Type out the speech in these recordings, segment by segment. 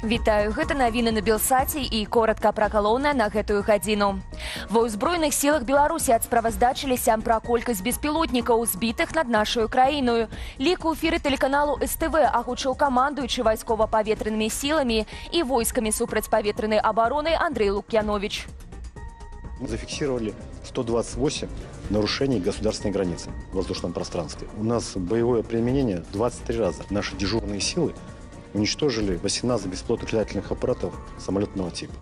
Вітаю, гэта навіны на Белсаце і коротка пра галоўнае на гэтую гадзіну. Ва ўзброеных сілах Беларусі адсправаздачыліся пра колькасць беспілотнікаў, збітых над нашаю краіною. Лік у эфіры тэлеканалу СТВ агучыў камандуючы вайскова-паветранымі сіламі і войскамі супрацьпаветранай абароны Андрей Лукьянович. Мы зафиксировали 128 нарушений государственной границы в воздушном пространстве. У нас боевое применение 23 раза. Наши дежурные силы уничтожили 18 беспилотных летательных аппаратов самолетного типа.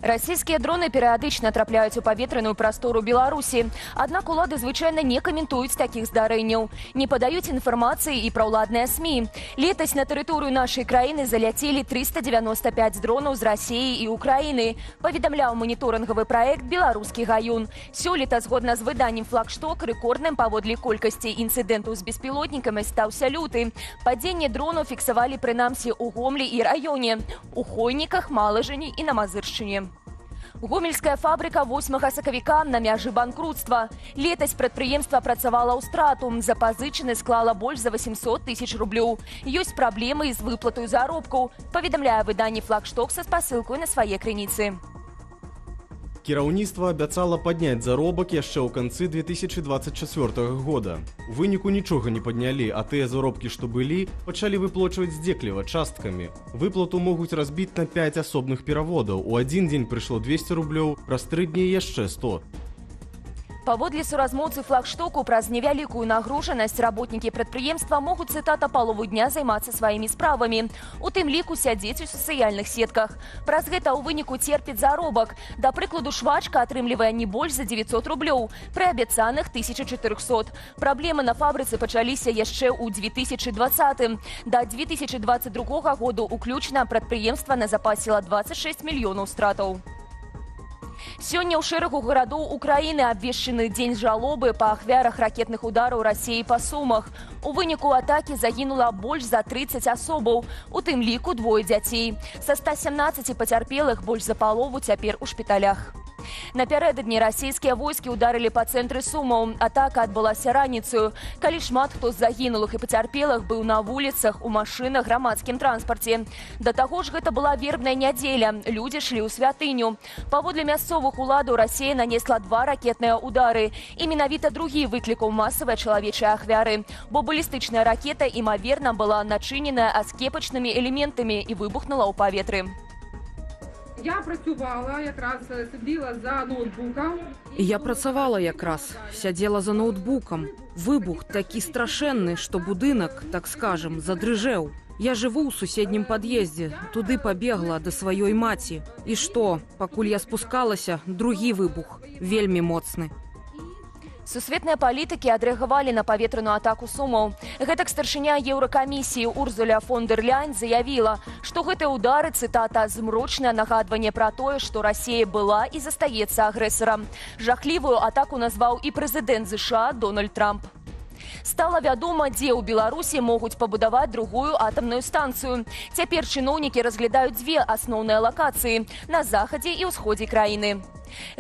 Расійскія дроны перыядычна трапляюць у паветраную прастору Беларусі. Аднак улады звычайна не каментуюць такіх здарэнняў, не падаюць інфармацыі і пра ўладныя СМІ. Летась на тэрыторыю нашай краіны заляцелі 395 дронаў з Расіі і Украіны, паведамляў маніторынгавы праект «Беларускі гаюн». Сёлета, згодна з выданнем «Флагшток», рэкордным паводле колькасці інцыдэнтаў з беспілотнікамі стаўся люты. Падзенне дронаў фіксавалі прынамсі ў Гомлі і раёне, у Хойніках, Малажыні і на Мазыршчыне. Гомельская фабрика 8 сакавіка на мяжы банкрутства. Летась прадпрыемства працавала ў страту, запазычаны склала больш за 800 тысяч рублёў. Ёсць праблемы з выплатаю заробкаў, паведамляе выданне «Флагшток» са спасылкой на свае крыніцы. Кіраўніцтва абяцала падняць заробак яшчэ ў канцы 2024 года. У выніку нічога не паднялі, а тыя заробкі, што былі, пачалі выплачваць здзекліва часткамі. Выплату могуць разбіць на 5 асобных пераводаў. У адзін дзень прыйшло 200 рублёў, праз 3 дні яшчэ 100. Паводле суразмоўцы «Флагштоку», праз невялікую нагружанасць работнікі прадпрыемства могуць, цытата, палову дня займацца сваімі справамі. У тым ліку сядзець у сацыяльных сетках. Праз гэта ў выніку церпіць заробак. Да прыкладу, швачка атрымлівае не больш за 900 рублёў, пры абяцаных 1400. Праблемы на фабрыцы пачаліся яшчэ ў 2020-м. Да 2022 году уключна прадпрыемства назапасіла 26 мільёнаў стратаў. Сёння ў шэрагу гарадоў Украіны абвешчаны дзень жалобы па ахвярах ракетных удараў Расіі па Сумах. У выніку атакі загінула больш за 30 асобаў, у тым ліку 2 дзяцей. Са 117 пацярпелых больш за палову цяпер у шпіталях. Напярэдадні расійскія войскі ударылі па цэнтры Сумаў. Атака адбылася раніцаю, калі шмат хто з загінулых і пацярпелых быў на вуліцах, у машынах, грамадскім транспарце. Да таго ж гэта была вербная нядзеля, людзі шлі ў святыню. Паводле мясцовых уладаў Расія нанесла 2 ракетныя удары, і менавіта другі выклікаў масавыя чалавечыя ахвяры, бо балістычная ракета, імаверна, была начыненая аскепачнымі элементамі і выбухнула ў паветры. Я працювала, якраз сиділа за ноутбуком. Я працавала якраз, сядзела за ноутбуком. Выбух такі страшэнны, што будынак, так скажем, задрыжэў. Я жыву ў суседнім пад'ездзе, туды пабегла да сваёй маці. І што, пакуль я спускалася, другі выбух, вельмі моцны. Сусветныя палітыкі адрэагавалі на паветраную атаку Сумаў. Гэтак старшыня Еўракамісіі Урзуля фон дэр Ляйн заявіла, што гэтыя ўдары, цытата, змрочнае нагадванне пра тое, што Расія была і застаецца агрэсарам. Жахлівую атаку назваў і прэзідэнт ЗША Дональд Трамп. Стала вядома, дзе ў Беларусі могуць пабудаваць другую атамную станцыю. Цяпер чыноўнікі разглядаюць 2 асноўныя лакацыі – на захадзе і ўсходзе краіны.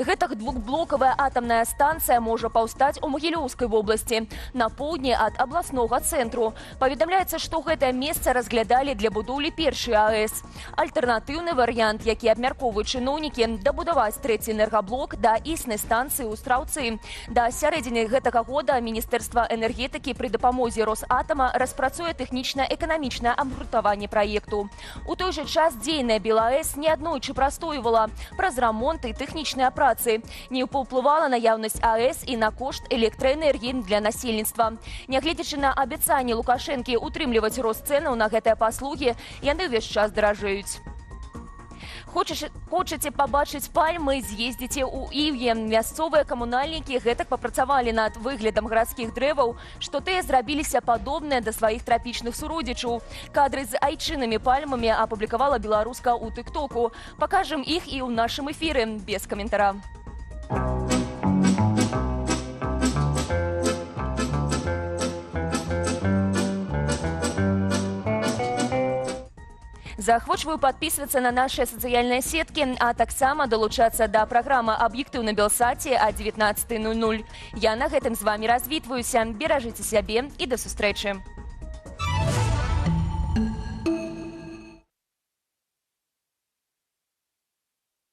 Гэтак двухблокавая атамная станцыя можа паўстаць у Магілёўскай вобласці, на поўдні ад абласнога цэнтру. Паведамляецца, што гэтае месца разглядалі для будоўлі першай АЭС. Альтэрнатыўны варыянт, які абмяркоўваюць чыноўнікі, дабудаваць 3-й энергаблок да існай станцыі ў Страўцы. Да сярэдзіны гэтага года Міністэрства энергетыкі пры дапамозе Росатама распрацуе тэхнічна-эканамічнае абгрунтаванне праекту. У той жа час дзейная БелАЭС неаднойчы прастойвала праз рамонт і тэхнічныя працы. Не паўплывала наяўнасць АЭС і на кошт электраэнергіі для насельніцтва. Нягледзячы на абяцанні Лукашэнкі утрымліваць рост цэнаў на гэтыя паслугі, яны ўвесь час даражэюць. Хочаце пабачыць пальмы, з'ездзіце ў Іве. Мясцовыя камунальнікі гэтак папрацавалі над выглядам гарадскіх дрэваў, што тыя зрабіліся падобныя да сваіх трапічных суродзічаў. Кадры з айчыннымі пальмамі апублікавала беларуска ў тык-току. Пакажам іх і ў нашым эфіры, без каментара. Заахвочваю падпісвацца на нашыя сацыяльныя сеткі, а таксама далучацца да праграмы «Аб'ектыў на Белсаце» о 19:00. Я на гэтым з вамі развітваюся. Беражыце сябе і да сустрэчы.